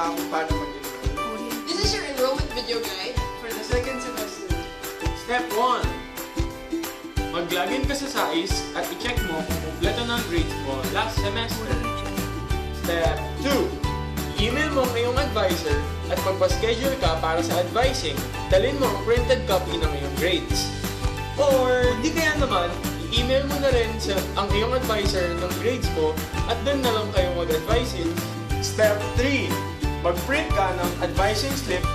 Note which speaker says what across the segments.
Speaker 1: tama kung paano mag-enroll.
Speaker 2: This is your enrollment video guide for the second semester.
Speaker 3: Step 1. Mag-login ka sa SAIS at i-check mo kung kumpleto ng grades mo last semester. Step 2. I-email mo ang iyong advisor at magpa-schedule ka para sa advising. Dalhin mo ang printed copy ng iyong grades. Or di kaya naman, i-email mo na rin ang iyong advisor ng grades mo at doon na lang kayo mag-advising. Step 3. Mag-print ka ng advising slip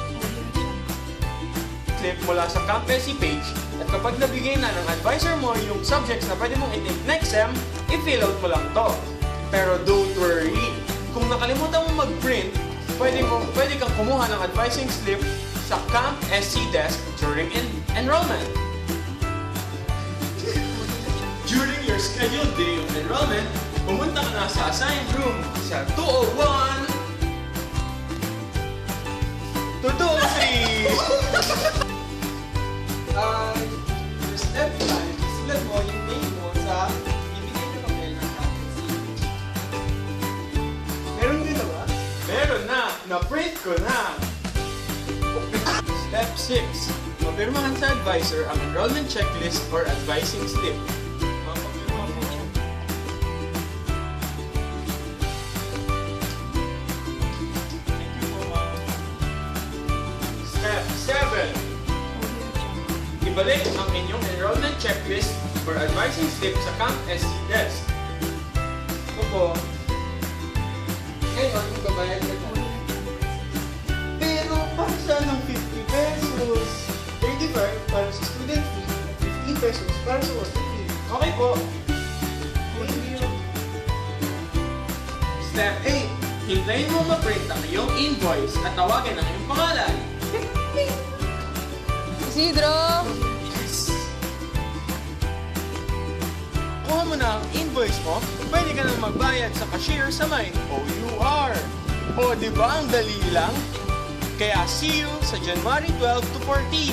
Speaker 3: mula sa Camp SC page at kapag nabigay na ng advisor mo yung subjects na pwede mong i-take next sem, i-fill out mo lang to. Pero don't worry, kung nakalimutan mo mag-print, pwede kang kumuha ng advising slip sa Camp SC desk during enrollment. During your scheduled day of enrollment, pumunta ka na sa assigned room sa 201 to 203.
Speaker 1: Your step 5, isulat mo yung name mo sa ibigay na papel ng faculty. Meron din na ba?
Speaker 3: Meron na! Na-print ko na! Step 6. Mapirmahan sa advisor ang enrollment checklist or advising slip. Mapapirma mo. Thank you po, ma'am. Step 7. Ibalik ang inyong enrollment checklist or advising slip sa Camp SC desk.
Speaker 1: Ako po. Ngayon, magbabayad ka na. Pero para sa ng 50 pesos, 35 para sa student fee, 15 pesos para sa worker fee.
Speaker 3: Okay po.
Speaker 1: Thank you.
Speaker 3: Step 8. Hintayin mo ma-print ang iyong invoice at tawagan ang iyong pangalan.
Speaker 2: Isidro!
Speaker 3: Kuha mo na ang invoice mo, pwede ka nang magbayad sa cashier sa may OUR. O di ba ang dali lang? Kaya see you sa January 12 to 14.